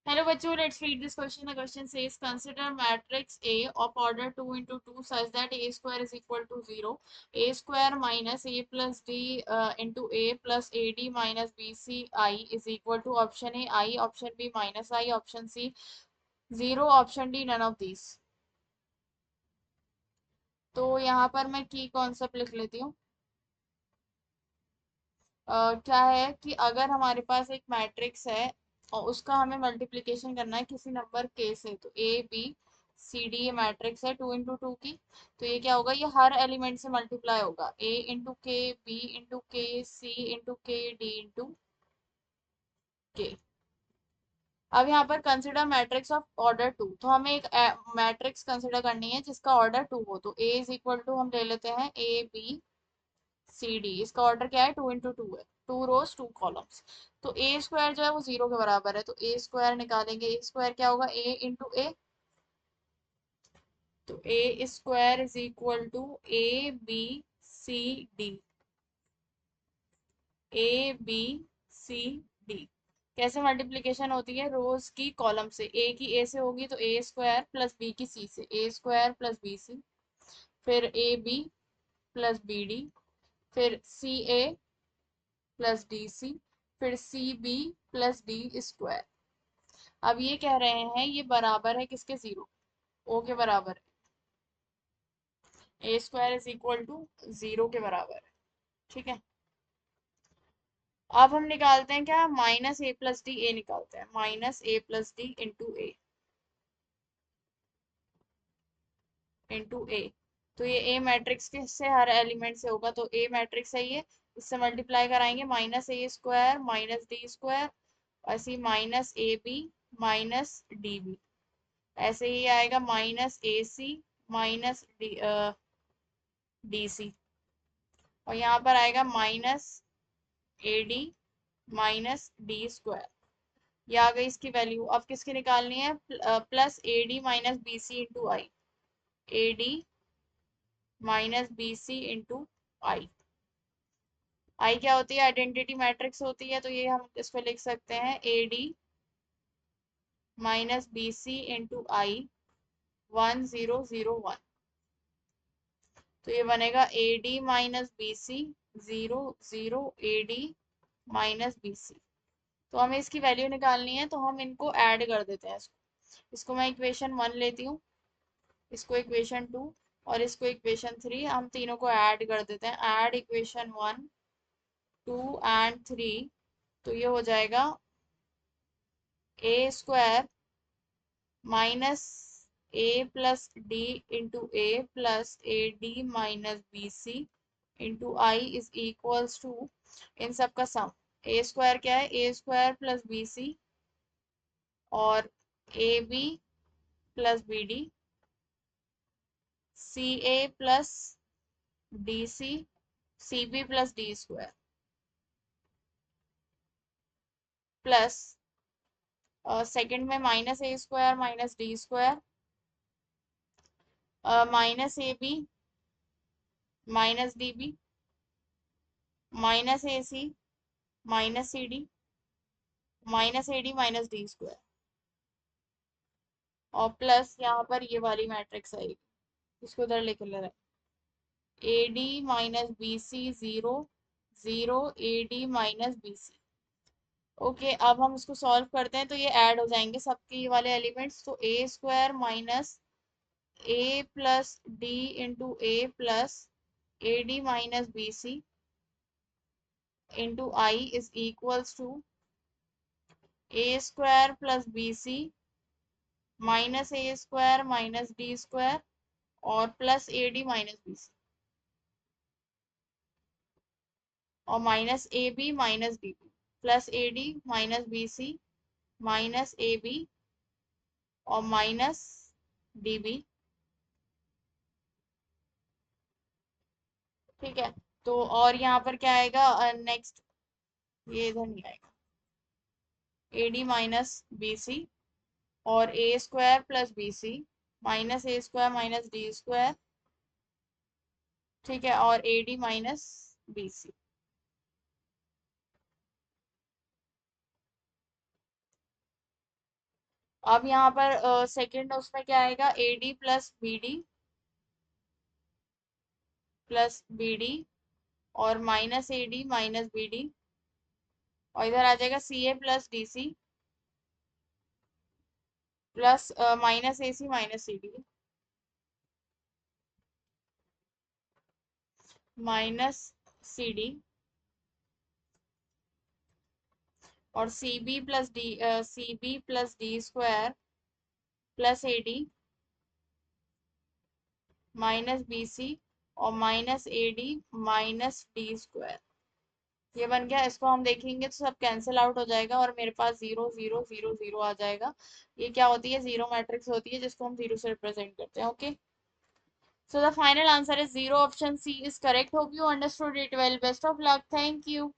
Hello, bachcho. Let's read this question. The question says, consider matrix A of order 2 into 2 such that A square is equal to 0. A square minus A plus D into A plus AD minus BCI is equal to option A I, option B minus I, option C 0, option D none of these. तो यहाँ पर मैं की concept लिख लेती हूँ। क्या है कि अगर हमारे पास एक मैट्रिक्स है और उसका हमें मल्टीप्लिकेशन करना है किसी नंबर के से, तो ए बी सी डी ये मैट्रिक्स है 2 into 2 की, तो ये क्या होगा, ये हर एलिमेंट से मल्टीप्लाई होगा, ए इंटू के, बी इंटू के, सी इंटू के, डी इंटू के। अब यहाँ पर कंसिडर मैट्रिक्स ऑफ ऑर्डर 2, तो हमें एक मैट्रिक्स कंसिडर करनी है जिसका ऑर्डर 2 हो, तो ए इज इक्वल टू हम ले लेते हैं ए बी सी डी, इसका ऑर्डर क्या है 2 into 2 है, 2 rows 2 columns। तो ए स्क्वायर जो है वो 0 के बराबर है, तो ए स्क्वायर निकालेंगे, ए स्क्वायर क्या होगा, ए इंटू ए, तो A square is equal to A B C D, A B C D. कैसे मल्टीप्लीकेशन होती है, रोज की कॉलम से, ए की ए से होगी तो ए स्क्वायर प्लस बी की सी से, A square plus B C, फिर A B plus B D, फिर C A plus D C, फिर C B plus D square. अब ये कह रहे हैं ये बराबर है किसके, 0, ओ के बराबर है, A square is equal to 0 के बराबर है। ठीक है, अब हम निकालते हैं क्या, माइनस ए प्लस डी, ए निकालते हैं, minus A plus D into A, तो ये ए मैट्रिक्स के से हर एलिमेंट से होगा, तो ए मैट्रिक्स है ये, इससे मल्टीप्लाई कराएंगे, minus A square minus D square, ऐसे minus A B minus D B, ऐसे ही आएगा minus A C minus D C, और यहाँ पर आएगा minus A D minus D square. ये आ गई इसकी वैल्यू। अब किसकी निकालनी है, plus A D minus B C into I, A D minus B C into I. I क्या होती है, आइडेंटिटी मैट्रिक्स होती है, तो ये हम इसको लिख सकते हैं A D minus B C into I 1001, तो ये बनेगा A D minus B C 00 A D minus B C. तो हमें इसकी वैल्यू निकालनी है, तो हम इनको ऐड कर देते हैं, इसको मैं इक्वेशन 1 लेती हूँ, इसको इक्वेशन 2 और इसको इक्वेशन 3, हम तीनों को ऐड कर देते हैं, ऐड इक्वेशन 1 2 एंड 3, तो ये हो जाएगा A square minus A plus D into A plus A D minus B C into I is equals to, इन सब का सम, ए स्क्वायर क्या है, A square plus B C और A B plus B D, C A plus D C, C B plus D square, plus second में minus A square minus D square, minus A B minus D B minus A C minus C D minus A D minus D square, और plus यहाँ पर ये वाली matrix आएगी, इसको उधर लिख ले रहे हैं, A D minus B C 0 0 A D minus B C. Okay, अब हम इसको सॉल्व करते हैं, तो ये ऐड हो जाएंगे सबके ये वाले एलिमेंट्स, तो A square minus A plus D into A plus A D minus B C into I is equals to A square plus B C minus A square minus D square और plus A D minus B C, और minus A B minus D B, plus A D minus B C minus A B और minus D B. ठीक है, तो और यहाँ पर क्या आएगा नेक्स्ट, ये इधर नहीं आएगा, A D minus B C और A square plus B C minus A square minus D square, ठीक है, और A D minus B C. अब यहाँ पर सेकंड उसमें क्या आएगा, A D plus B D और minus A D minus B D, और इधर आ जाएगा C A plus D C plus minus A C minus C D minus C D, और C B plus D square plus A D minus B C और minus A D minus D square. ये बन गया। इसको हम देखेंगे तो सब कैंसिल आउट हो जाएगा और मेरे पास 0 0 0 0 आ जाएगा। ये क्या होती है, जीरो मैट्रिक्स होती है जिसको हम जीरो से रिप्रेजेंट करते हैं। Okay, so the final answer is 0, option C is correct. Hope you understood it well. Best of luck. Thank you.